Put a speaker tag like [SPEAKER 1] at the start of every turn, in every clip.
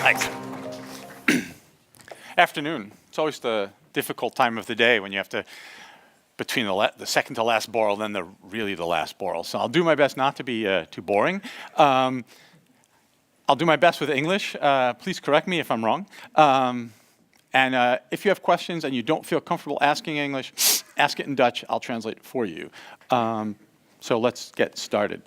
[SPEAKER 1] Thanks. Afternoon. It's always the difficult time of the day when you have to, between the second to last borrel, then really the last borrel. So I'll do my best not to be too boring. I'll do my best with English. Please correct me if I'm wrong. And if you have questions and you don't feel comfortable asking English, ask it in Dutch. I'll translate it for you. So let's get started.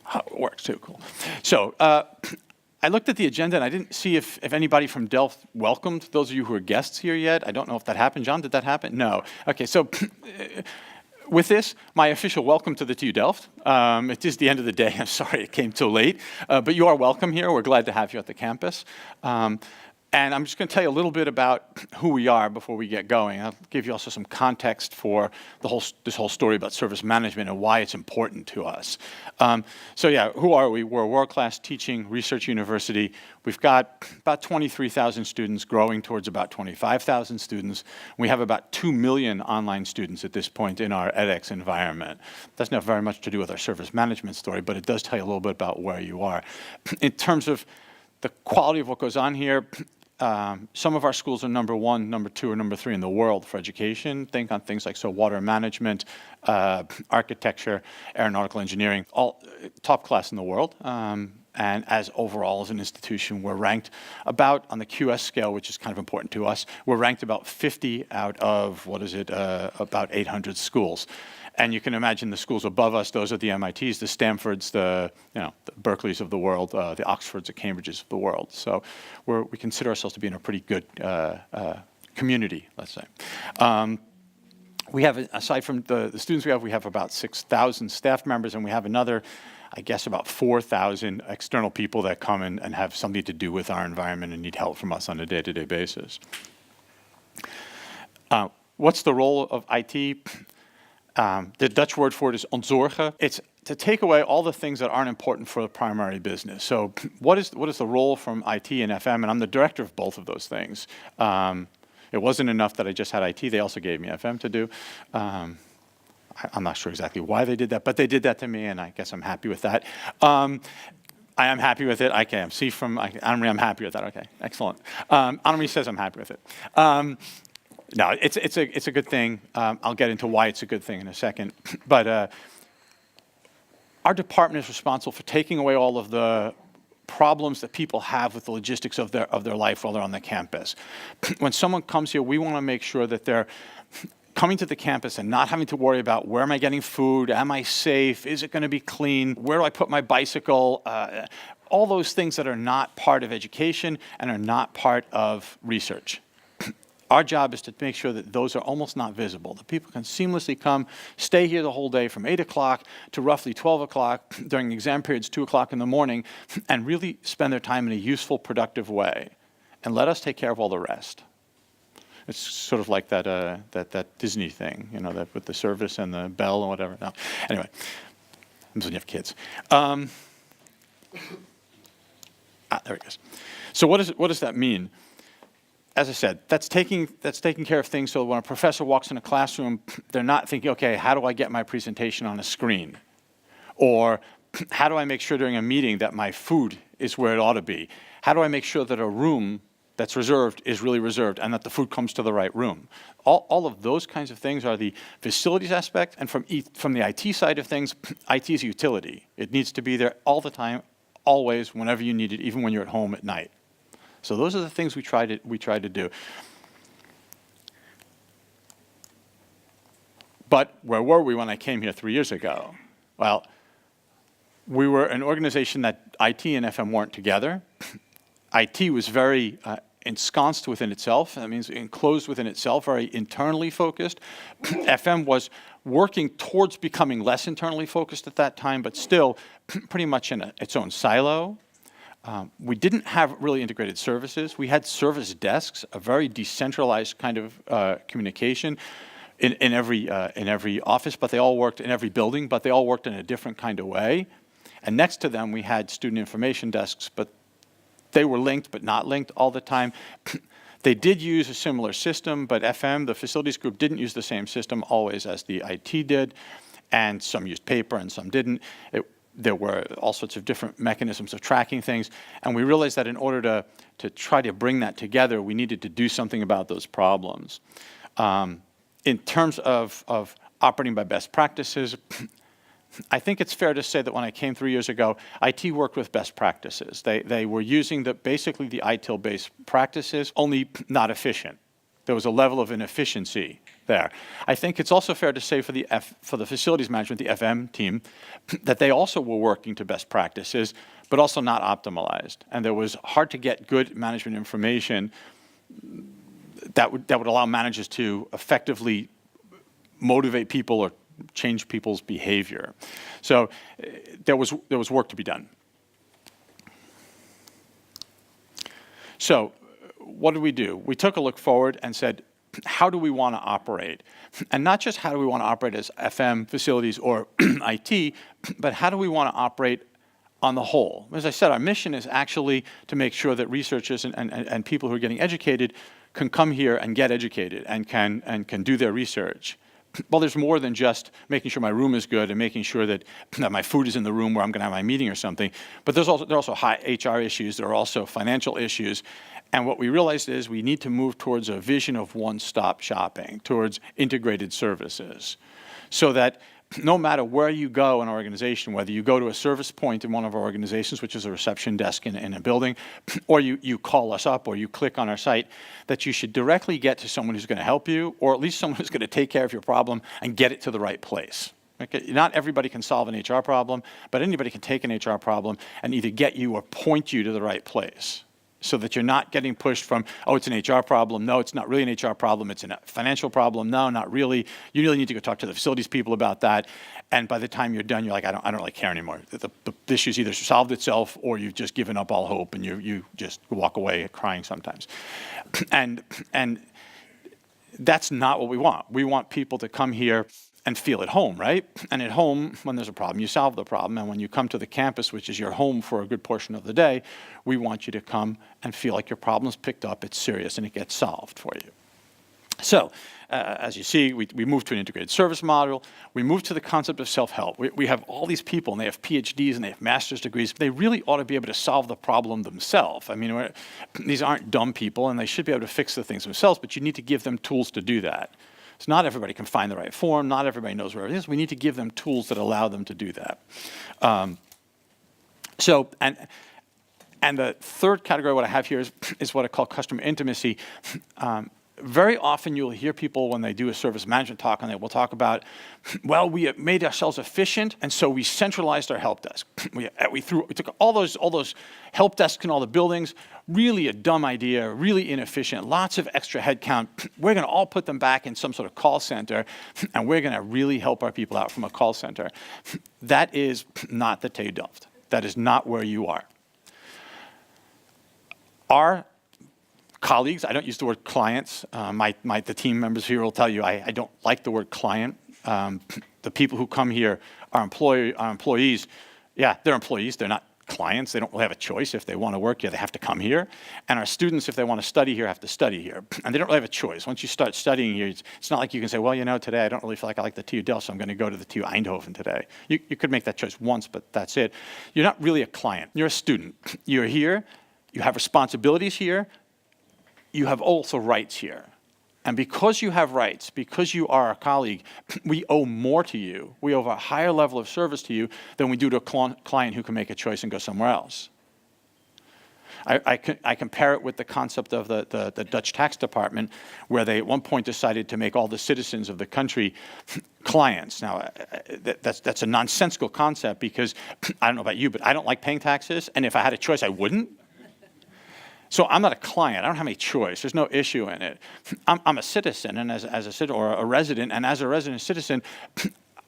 [SPEAKER 1] Oh, it works too, cool. So I looked at the agenda and I didn't see if anybody from Delft welcomed those of you who are guests here yet. I don't know if that happened. John, did that happen? No. Okay, so with this, my official welcome to the TU Delft. It is the end of the day. I'm sorry it came so late, but you are welcome here. We're glad to have you at the campus. And I'm just going to tell you a little bit about who we are before we get going. I'll give you also some context for this whole story about service management and why it's important to us. So yeah, who are we? We're a world-class teaching research university. We've got about 23,000 students growing towards about 25,000 students. We have about 2 million online students at this point in our edX environment. Doesn't have very much to do with our service management story, but it does tell you a little bit about where you are. In terms of the quality of what goes on here, some of our schools are number 1, number 2, or number 3 in the world for education. Think on things like water management, architecture, aeronautical engineering, all top class in the world. And as overall as an institution, we're ranked about, on the QS scale, which is kind of important to us, we're ranked about 50 out of, about 800 schools. And you can imagine the schools above us, those are the MITs, the Stanfords, the Berkeleys of the world, the Oxfords, the Cambridges of the world. So we consider ourselves to be in a pretty good community, let's say. We have, aside from the students we have about 6,000 staff members, and we have another, I guess, about 4,000 external people that come in and have something to do with our environment and need help from us on a day-to-day basis. What's the role of IT? The Dutch word for it is ontzorgen. It's to take away all the things that aren't important for the primary business. So what is the role from IT and FM? And I'm the director of both of those things. It wasn't enough that I just had IT. They also gave me FM to do. I'm not sure exactly why they did that, but they did that to me, and I guess I'm happy with that. I am happy with it. Okay, I'm C from Anne-Marie, I'm happy with that. Okay, excellent. Anne-Marie says I'm happy with it. No, it's a good thing. I'll get into why it's a good thing in a second. But our department is responsible for taking away all of the problems that people have with the logistics of their life while they're on the campus. When someone comes here, we want to make sure that they're coming to the campus and not having to worry about where am I getting food, am I safe, is it going to be clean, where do I put my bicycle, all those things that are not part of education and are not part of research. Our job is to make sure that those are almost not visible, that people can seamlessly come, stay here the whole day from 8 o'clock to roughly 12 o'clock during exam periods, 2 o'clock in the morning, and really spend their time in a useful, productive way. And let us take care of all the rest. It's sort of like that Disney thing, that with the service and the bell and whatever. No. Anyway, this is when you have kids. There it goes. So what does that mean? As I said, that's taking care of things so when a professor walks in a classroom, they're not thinking, okay, how do I get my presentation on a screen? Or how do I make sure during a meeting that my food is where it ought to be? How do I make sure that a room that's reserved is really reserved and that the food comes to the right room? All of those kinds of things are the facilities aspect, and from the IT side of things, IT is a utility. It needs to be there all the time, always, whenever you need it, even when you're at home at night. So those are the things we try to do. But where were we when I came here 3 years ago? Well, we were an organization that IT and FM weren't together. IT was very ensconced within itself. That means enclosed within itself, very internally focused. FM was working towards becoming less internally focused at that time, but still pretty much in its own silo. We didn't have really integrated services. We had service desks, a very decentralized kind of communication in every office, but they all worked in every building, but they all worked in a different kind of way. And next to them, we had student information desks, but they were linked, but not linked all the time. They did use a similar system, but FM, the facilities group, didn't use the same system always as the IT did, and some used paper and some didn't. There were all sorts of different mechanisms of tracking things, and we realized that in order to try to bring that together, we needed to do something about those problems. In terms of operating by best practices, I think it's fair to say that when I came 3 years ago, IT worked with best practices. They were using basically the ITIL-based practices, only not efficient. There was a level of inefficiency there. I think it's also fair to say for the facilities management, the FM team, that they also were working to best practices, but also not optimized. And there was hard to get good management information that would allow managers to effectively motivate people or change people's behavior. So there was work to be done. So what did we do? We took a look forward and said, how do we want to operate? And not just how do we want to operate as FM facilities or IT, but how do we want to operate on the whole? As I said, our mission is actually to make sure that researchers and people who are getting educated can come here and get educated and can do their research. Well, there's more than just making sure my room is good and making sure that my food is in the room where I'm going to have my meeting or something. But there are also high HR issues. There are also financial issues. And what we realized is we need to move towards a vision of one-stop shopping, towards integrated services, so that no matter where you go in an organization, whether you go to a service point in one of our organizations, which is a reception desk in a building, or you call us up or you click on our site, that you should directly get to someone who's going to help you, or at least someone who's going to take care of your problem and get it to the right place. Okay? Not everybody can solve an HR problem, but anybody can take an HR problem and either get you or point you to the right place, so that you're not getting pushed from, oh, it's an HR problem. No, it's not really an HR problem. It's a financial problem. No, not really. You really need to go talk to the facilities people about that. And by the time you're done, you're like, I don't really care anymore. The issue's either solved itself or you've just given up all hope and you just walk away crying sometimes. And that's not what we want. We want people to come here and feel at home, right? And at home, when there's a problem, you solve the problem. And when you come to the campus, which is your home for a good portion of the day, we want you to come and feel like your problem's picked up, it's serious, and it gets solved for you. So, as you see, we moved to an integrated service model. We moved to the concept of self-help. We have all these people, and they have PhDs, and they have master's degrees. They really ought to be able to solve the problem themselves. I mean, these aren't dumb people, and they should be able to fix the things themselves, but you need to give them tools to do that. So not everybody can find the right form. Not everybody knows where it is. We need to give them tools that allow them to do that. And the third category, what I have here is what I call customer intimacy. Very often you'll hear people when they do a service management talk, and they will talk about, well, we made ourselves efficient, and so we centralized our help desk. We took all those help desks in all the buildings. Really a dumb idea, really inefficient, lots of extra headcount. We're going to all put them back in some sort of call center, and we're going to really help our people out from a call center. That is not the TU Delft. That is not where you are. Our colleagues, I don't use the word clients. The team members here will tell you I don't like the word client. The people who come here are employees. Yeah, they're employees. They're not clients. They don't really have a choice. If they want to work here, they have to come here. And our students, if they want to study here, have to study here. And they don't really have a choice. Once you start studying here, it's not like you can say, well, you know, today I don't really feel like I like the TU Delft, so I'm going to go to the TU Eindhoven today. You could make that choice once, but that's it. You're not really a client. You're a student. You're here. You have responsibilities here. You have also rights here. And because you have rights, because you are a colleague, we owe more to you. We owe a higher level of service to you than we do to a client who can make a choice and go somewhere else. I compare it with the concept of the Dutch tax department, where they at one point decided to make all the citizens of the country clients. Now, that's a nonsensical concept, because I don't know about you, but I don't like paying taxes, and if I had a choice, I wouldn't. So I'm not a client. I don't have any choice. There's no issue in it. I'm a citizen, and as a citizen or a resident, and as a resident citizen,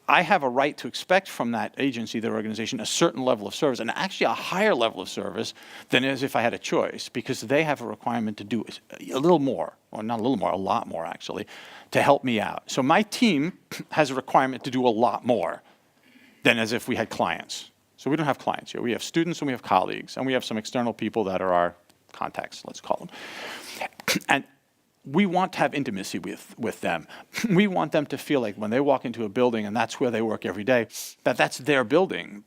[SPEAKER 1] I have a right to expect from that agency, their organization, a certain level of service, and actually a higher level of service than as if I had a choice, because they have a requirement to do a little more, or not a little more, a lot more actually, to help me out. So my team has a requirement to do a lot more than as if we had clients. So we don't have clients here. We have students and we have colleagues, and we have some external people that are our contacts, let's call them. And we want to have intimacy with them. We want them to feel like when they walk into a building and that's where they work every day, that's their building.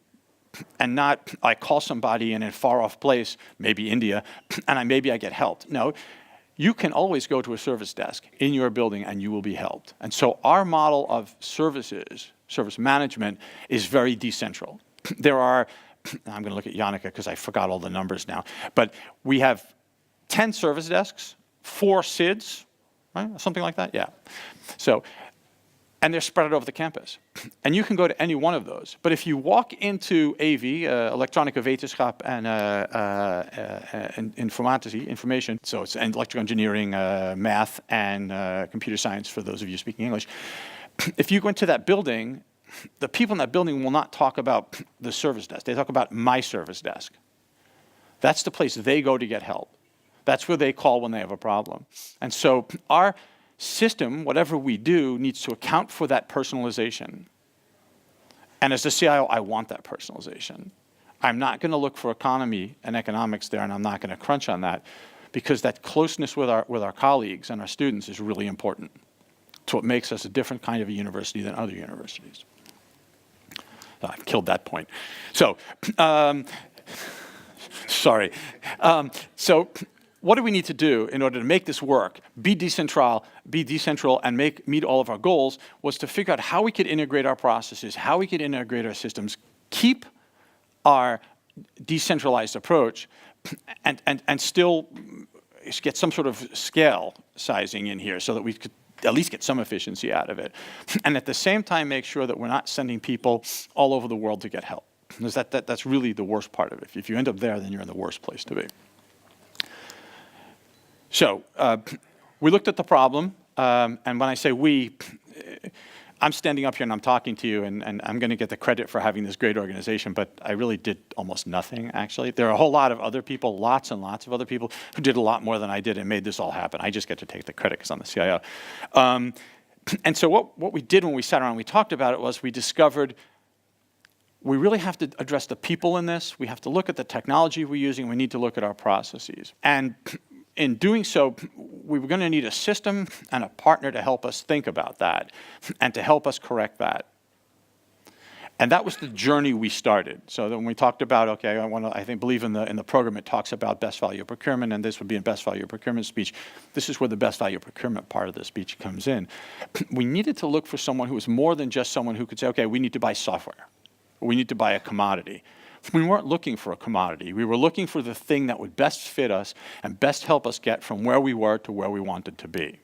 [SPEAKER 1] and not I call somebody in a far-off place, maybe India, and maybe I get helped. No, you can always go to a service desk in your building and you will be helped. And so our model of services, service management, is very decentral. There are, I'm going to look at Janneke because I forgot all the numbers now, but we have 10 service desks, 4 SIDs, right? Something like that, yeah. So, and they're spread out over the campus. And you can go to any one of those. But if you walk into AV, Elektronische Wetenschap and Information, so it's electrical engineering, math, and computer science for those of you speaking English. If you go into that building, the people in that building will not talk about the service desk. They talk about my service desk. That's the place they go to get help. That's where they call when they have a problem. And so our system, whatever we do, needs to account for that personalization. And as the CIO, I want that personalization. I'm not going to look for economy and economics there, and I'm not going to crunch on that, because that closeness with our colleagues and our students is really important. It's what makes us a different kind of a university than other universities. So I've killed that point. So, sorry. So what do we need to do in order to make this work, be decentral, and meet all of our goals, was to figure out how we could integrate our processes, how we could integrate our systems, keep our decentralized approach, and still get some sort of scale sizing in here so that we could at least get some efficiency out of it. And at the same time, make sure that we're not sending people all over the world to get help. Because that's really the worst part of it. If you end up there, then you're in the worst place to be. So we looked at the problem, and when I say we, I'm standing up here and I'm talking to you, and I'm going to get the credit for having this great organization, but I really did almost nothing, actually. There are a whole lot of other people, lots and lots of other people, who did a lot more than I did and made this all happen. I just get to take the credit because I'm the CIO. And so what we did when we sat around and we talked about it was we discovered we really have to address the people in this. We have to look at the technology we're using. We need to look at our processes. And in doing so, we were going to need a system and a partner to help us think about that and to help us correct that. And that was the journey we started. So when we talked about, okay, I believe in the program it talks about best value procurement, and this would be a best value procurement speech. This is where the best value procurement part of the speech comes in. We needed to look for someone who was more than just someone who could say, okay, we need to buy software. We need to buy a commodity. We weren't looking for a commodity. We were looking for the thing that would best fit us and best help us get from where we were to where we wanted to be.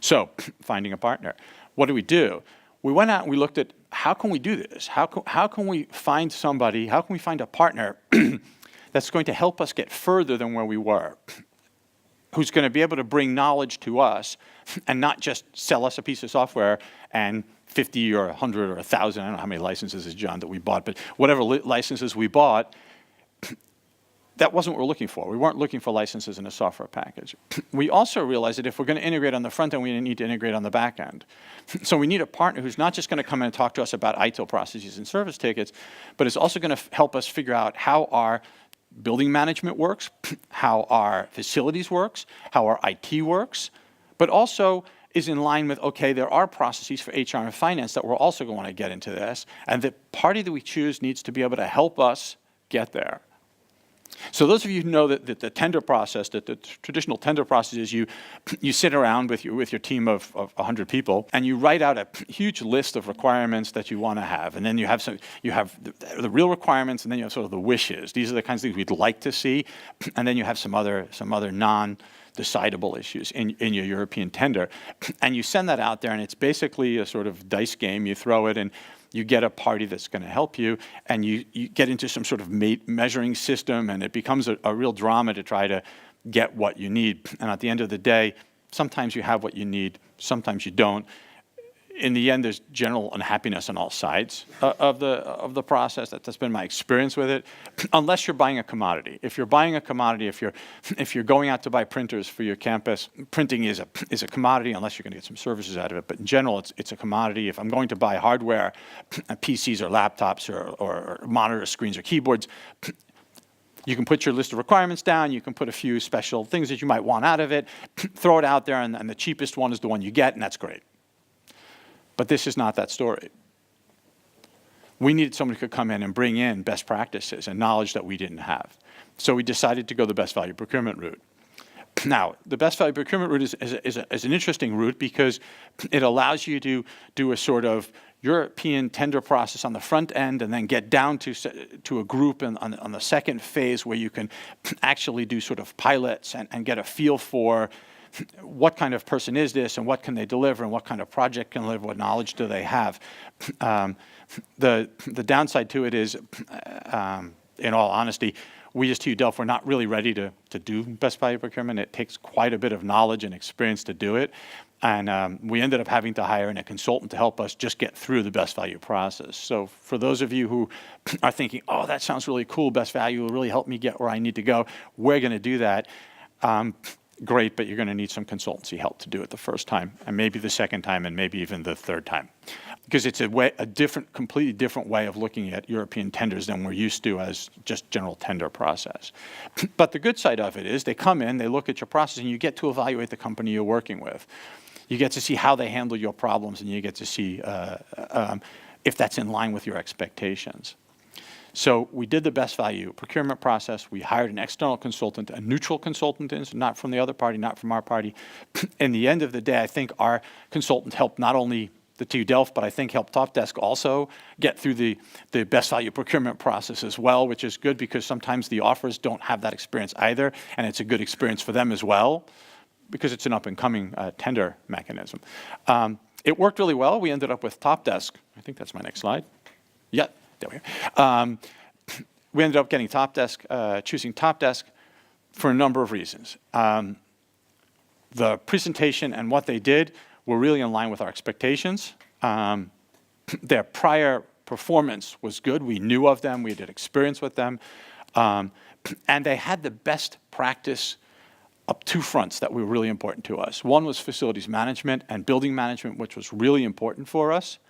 [SPEAKER 1] So, finding a partner. What do? We went out and we looked at how can we do this? How can we find somebody, how can we find a partner that's going to help us get further than where we were? Who's going to be able to bring knowledge to us and not just sell us a piece of software and 50 or 100 or 1,000, I don't know how many licenses is John that we bought, but whatever licenses we bought, that wasn't what we're looking for. We weren't looking for licenses in a software package. We also realized that if we're going to integrate on the front end, we need to integrate on the back end. So we need a partner who's not just going to come in and talk to us about ITIL processes and service tickets, but is also going to help us figure out how our building management works, how our facilities works, how our IT works, but also is in line with, okay, there are processes for HR and finance that we're also going to get into this, and the party that we choose needs to be able to help us get there. So those of you who know that the tender process, that the traditional tender process is you sit around with your team of 100 people and you write out a huge list of requirements that you want to have, and then you have the real requirements, and then you have sort of the wishes. These are the kinds of things we'd like to see, and then you have some other non-decidable issues in your European tender, and you send that out there, and it's basically a sort of dice game. You throw it and you get a party that's going to help you, and you get into some sort of measuring system, and it becomes a real drama to try to get what you need. And at the end of the day, sometimes you have what you need, sometimes you don't. In the end, there's general unhappiness on all sides of the process. That's been my experience with it, unless you're buying a commodity. If you're buying a commodity, if you're going out to buy printers for your campus, printing is a commodity unless you're going to get some services out of it. But in general, it's a commodity. If I'm going to buy hardware, PCs or laptops or monitor screens or keyboards, you can put your list of requirements down, you can put a few special things that you might want out of it, throw it out there, and the cheapest one is the one you get, and that's great. But this is not that story. we needed someone who could come in and bring in best practices and knowledge that we didn't have. So we decided to go the best value procurement route. Now, the best value procurement route is an interesting route because it allows you to do a sort of European tender process on the front end and then get down to a group on the second phase where you can actually do sort of pilots and get a feel for what kind of person is this and what can they deliver and what kind of project can deliver, what knowledge do they have. The downside to it is, in all honesty, we as TU Delft, we're not really ready to do best value procurement. It takes quite a bit of knowledge and experience to do it. And we ended up having to hire in a consultant to help us just get through the best value process. So for those of you who are thinking, oh, that sounds really cool, best value will really help me get where I need to go, we're going to do that. Great, but you're going to need some consultancy help to do it the first time, and maybe the second time, and maybe even the third time. Because it's a completely different way of looking at European tenders than we're used to as just general tender process. But the good side of it is they come in, they look at your process, and you get to evaluate the company you're working with. You get to see how they handle your problems, and you get to see if that's in line with your expectations. So we did the best value procurement process. We hired an external consultant, a neutral consultant, so not from the other party, not from our party. In the end of the day, I think our consultant helped not only the TU Delft, but I think helped TOPdesk also get through the best value procurement process as well, which is good because sometimes the offers don't have that experience either, and it's a good experience for them as well because it's an up-and-coming tender mechanism. It worked really well. We ended up with TOPdesk. I think that's my next slide. Yeah. There we are. We ended up getting TOPdesk, choosing TOPdesk for a number of reasons. The presentation and what they did were really in line with our expectations. Their prior performance was good. We knew of them. We had experience with them. And they had the best practice up two fronts that were really important to us. One was facilities management and building management, which was really important for us.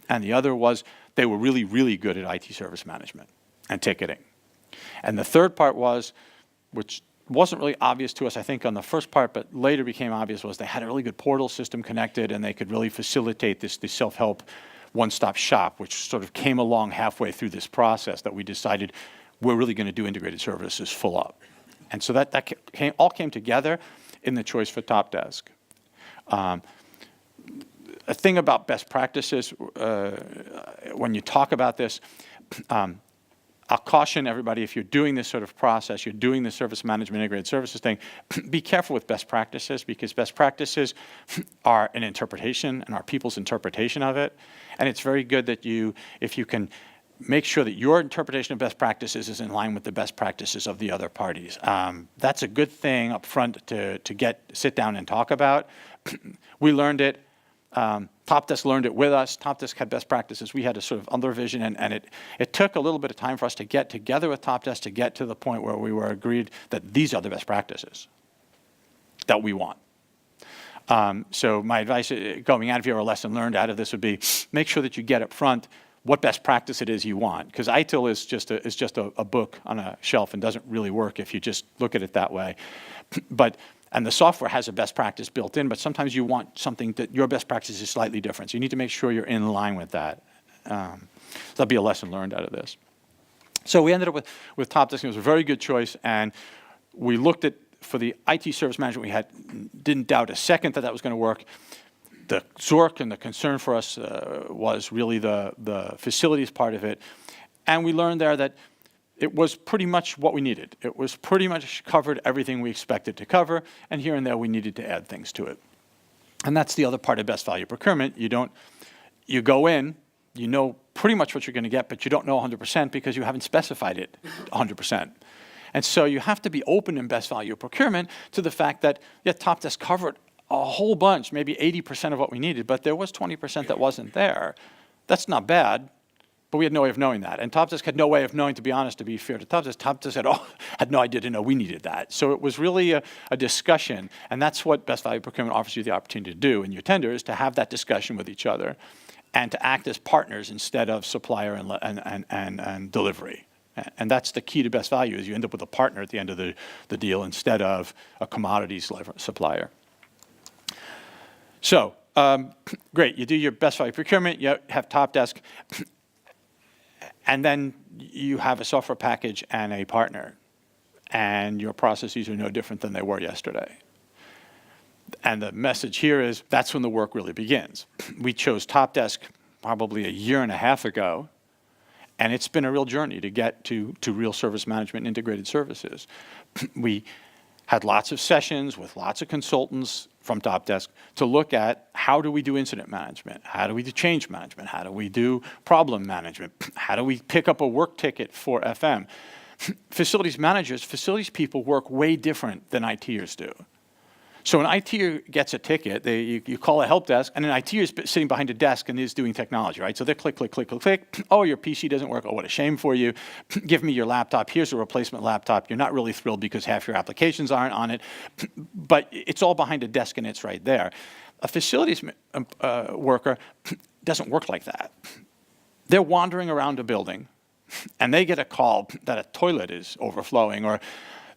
[SPEAKER 1] And the other was they were really, really good at IT service management and ticketing. And the third part was, which wasn't really obvious to us, I think, on the first part, but later became obvious, was they had a really good portal system connected and they could really facilitate this self-help one-stop shop, which sort of came along halfway through this process that we decided we're really going to do integrated services full up. And so that all came together in the choice for TOPdesk. A thing about best practices, when you talk about this, I'll caution everybody, if you're doing this sort of process, you're doing the service management integrated services thing, be careful with best practices because best practices are an interpretation and are people's interpretation of it. And it's very good that if you can make sure that your interpretation of best practices is in line with the best practices of the other parties. That's a good thing up front to sit down and talk about. We learned it. TOPdesk learned it with us. TOPdesk had best practices. We had a sort of other vision, and it took a little bit of time for us to get together with TOPdesk to get to the point where we were agreed that these are the best practices that we want. So my advice going out of here, or lesson learned out of this would be make sure that you get up front what best practice it is you want. Because ITIL is just a book on a shelf and doesn't really work if you just look at it that way. And the software has a best practice built in, but sometimes you want something that your best practice is slightly different. So you need to make sure you're in line with that. So that'll be a lesson learned out of this. So we ended up with TOPdesk. It was a very good choice, and we looked at, for the IT service management, didn't doubt a second that was going to work. The Zork and the concern for us was really the facilities part of it. And we learned there that it was pretty much what we needed. It was pretty much covered everything we expected to cover, and here and there we needed to add things to it. And that's the other part of best value procurement. You go in, you know pretty much what you're going to get, but you don't know 100% because you haven't specified it 100%. And so you have to be open in best value procurement to the fact that, yeah, TOPdesk covered a whole bunch, maybe 80% of what we needed, but there was 20% that wasn't there. That's not bad, but we had no way of knowing that. And TOPdesk had no way of knowing, to be honest, to be fair to TOPdesk. TOPdesk had no idea to know we needed that. So it was really a discussion, and that's what best value procurement offers you the opportunity to do in your tender, is to have that discussion with each other and to act as partners instead of supplier and delivery. And that's the key to best value, is you end up with a partner at the end of the deal instead of a commodities supplier. So, great, you do your best value procurement, you have TOPdesk. And then you have a software package and a partner, and your processes are no different than they were yesterday. And the message here is that's when the work really begins. We chose TOPdesk probably a year and a half ago, and it's been a real journey to get to real service management integrated services. We had lots of sessions with lots of consultants from TOPdesk to look at how do we do incident management, how do we do change management, how do we do problem management, how do we pick up a work ticket for FM. Facilities managers, facilities people work way different than ITers do. So an ITer gets a ticket, you call a help desk, and an ITer is sitting behind a desk and is doing technology, right? So they click, click, click, click, click. Oh, your PC doesn't work. Oh, what a shame for you. Give me your laptop. Here's a replacement laptop. You're not really thrilled because half your applications aren't on it, but it's all behind a desk and it's right there. A facilities worker doesn't work like that. They're wandering around a building, and they get a call that a toilet is overflowing, or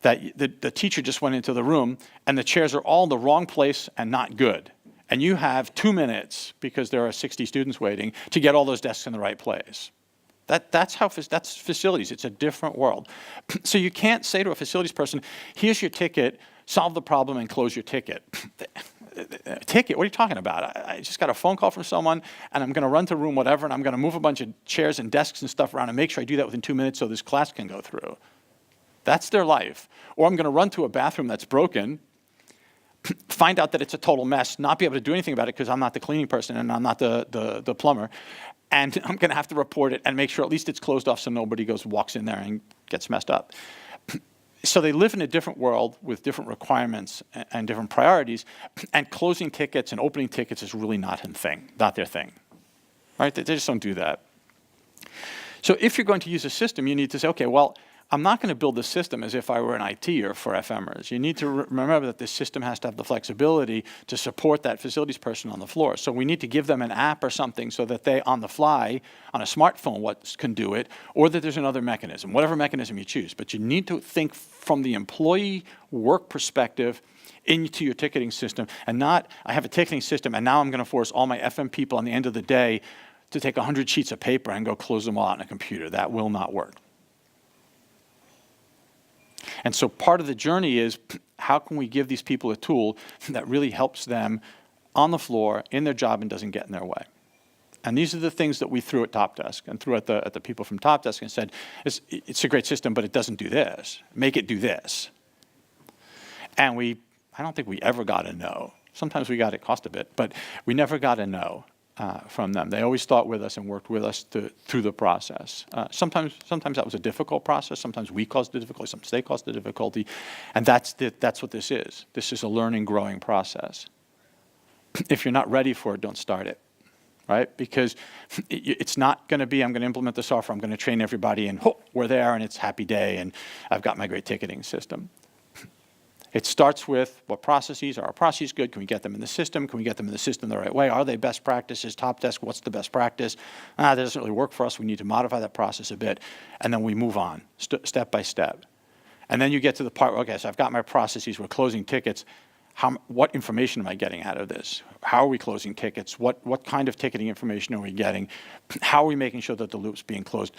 [SPEAKER 1] that the teacher just went into the room and the chairs are all in the wrong place and not good. And you have 2 minutes, because there are 60 students waiting, to get all those desks in the right place. That's facilities. It's a different world. So you can't say to a facilities person, here's your ticket, solve the problem and close your ticket. Ticket? What are you talking about? I just got a phone call from someone, and I'm going to run to room whatever, and I'm going to move a bunch of chairs and desks and stuff around and make sure I do that within 2 minutes so this class can go through. That's their life. Or I'm going to run to a bathroom that's broken, find out that it's a total mess, not be able to do anything about it because I'm not the cleaning person and I'm not the plumber, and I'm going to have to report it and make sure at least it's closed off so nobody walks in there and gets messed up. So they live in a different world with different requirements and different priorities, and closing tickets and opening tickets is really not their thing. Right? They just don't do that. So if you're going to use a system, you need to say, okay, well, I'm not going to build the system as if I were an ITer for FMers. You need to remember that this system has to have the flexibility to support that facilities person on the floor. So we need to give them an app or something so that they, on the fly, on a smartphone, can do it, or that there's another mechanism, whatever mechanism you choose. But you need to think from the employee work perspective into your ticketing system, and not, I have a ticketing system, and now I'm going to force all my FM people on the end of the day to take 100 sheets of paper and go close them all out on a computer. That will not work. And so part of the journey is, how can we give these people a tool that really helps them on the floor, in their job, and doesn't get in their way? And these are the things that we threw at TOPdesk and threw at the people from TOPdesk and said, it's a great system, but it doesn't do this. Make it do this. And I don't think we ever got a no. Sometimes we got it cost a bit, but we never got a no from them. They always thought with us and worked with us through the process. Sometimes that was a difficult process. Sometimes we caused the difficulty. Sometimes they caused the difficulty. And that's what this is. This is a learning, growing process. If you're not ready for it, don't start it, right? Because it's not going to be, I'm going to implement the software, I'm going to train everybody, and we're there, and it's happy day, and I've got my great ticketing system. It starts with, what processes? Are our processes good? Can we get them in the system? Can we get them in the system the right way? Are they best practices? TOPdesk, what's the best practice? That doesn't really work for us. We need to modify that process a bit. And then we move on, step by step. And then you get to the part where, okay, so I've got my processes. We're closing tickets. What information am I getting out of this? How are we closing tickets? What kind of ticketing information are we getting? How are we making sure that the loop's being closed?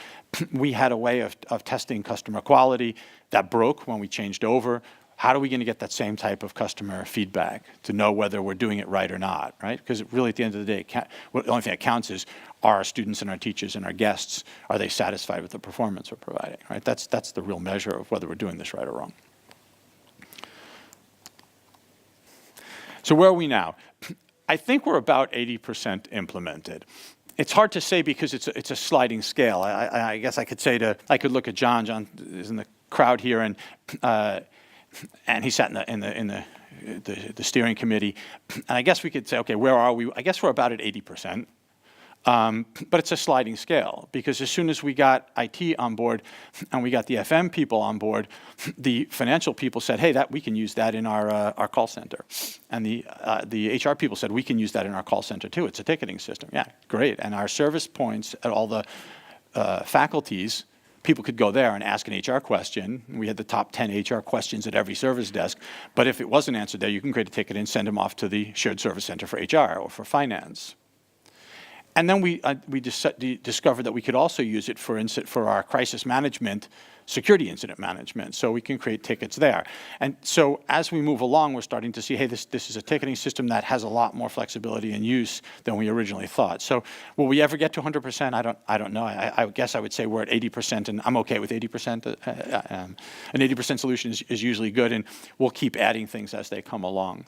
[SPEAKER 1] We had a way of testing customer quality that broke when we changed over. How are we going to get that same type of customer feedback to know whether we're doing it right or not, right? Because really, at the end of the day, the only thing that counts is, are our students and our teachers and our guests, are they satisfied with the performance we're providing, right? That's the real measure of whether we're doing this right or wrong. So where are we now? I think we're about 80% implemented. It's hard to say because it's a sliding scale. I guess I could look at John. John is in the crowd here, and he sat in the steering committee. And I guess we could say, okay, where are we? I guess we're about at 80%. But it's a sliding scale, because as soon as we got IT on board and we got the FM people on board, the financial people said, hey, we can use that in our call center. And the HR people said, we can use that in our call center too. It's a ticketing system. Yeah, great. And our service points at all the faculties, people could go there and ask an HR question. We had the top 10 HR questions at every service desk. But if it wasn't answered there, you can create a ticket and send them off to the shared service center for HR or for finance. And then we discovered that we could also use it for our crisis management, security incident management, so we can create tickets there. And so as we move along, we're starting to see, hey, this is a ticketing system that has a lot more flexibility and use than we originally thought. So will we ever get to 100%? I don't know. I guess I would say we're at 80%, and I'm okay with 80%. An 80% solution is usually good, and we'll keep adding things as they come along.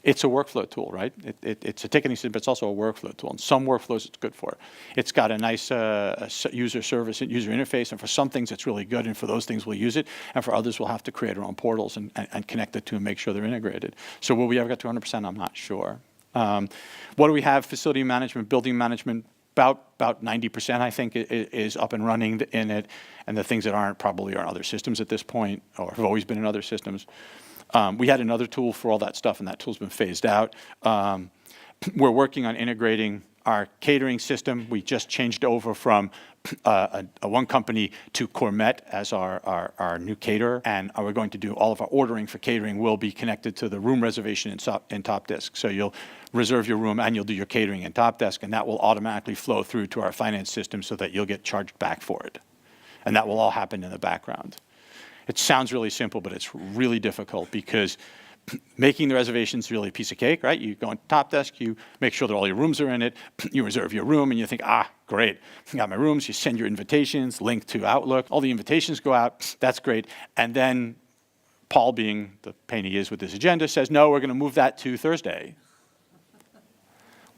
[SPEAKER 1] It's a workflow tool, right? It's a ticketing system, but it's also a workflow tool. And some workflows it's good for. It's got a nice user service and user interface, and for some things it's really good, and for those things we'll use it, and for others we'll have to create our own portals and connect the two and make sure they're integrated. So will we ever get to 100%? I'm not sure. What do we have? Facility management, building management, about 90%, I think, is up and running in it, and the things that aren't probably are in other systems at this point, or have always been in other systems. We had another tool for all that stuff, and that tool's been phased out. We're working on integrating our catering system. We just changed over from one company to Cormet as our new caterer, and we're going to do all of our ordering for catering will be connected to the room reservation in TOPdesk. So you'll reserve your room and you'll do your catering in TOPdesk, and that will automatically flow through to our finance system so that you'll get charged back for it. And that will all happen in the background. It sounds really simple, but it's really difficult because making the reservations is really a piece of cake, right? You go on TOPdesk, you make sure that all your rooms are in it, you reserve your room, and you think, great, I got my rooms. You send your invitations, link to Outlook. All the invitations go out. That's great. And then Paul, being the pain he is with this agenda, says, no, we're going to move that to Thursday.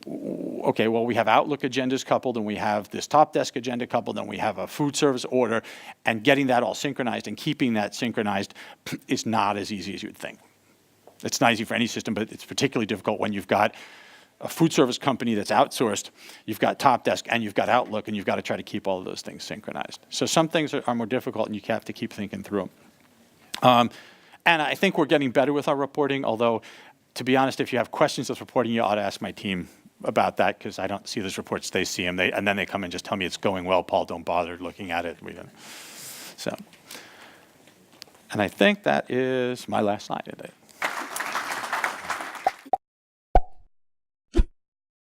[SPEAKER 1] Okay, well, we have Outlook agendas coupled, and we have this TOPdesk agenda coupled, and we have a food service order, and getting that all synchronized and keeping that synchronized is not as easy as you'd think. It's not easy for any system, but it's particularly difficult when you've got a food service company that's outsourced, you've got TOPdesk, and you've got Outlook, and you've got to try to keep all of those things synchronized. So some things are more difficult, and you have to keep thinking through them. And I think we're getting better with our reporting, although, to be honest, if you have questions with reporting, you ought to ask my team about that, because I don't see those reports. They see them, and then they come and just tell me it's going well. Paul, don't bother looking at it. So, and I think that is my last slide today.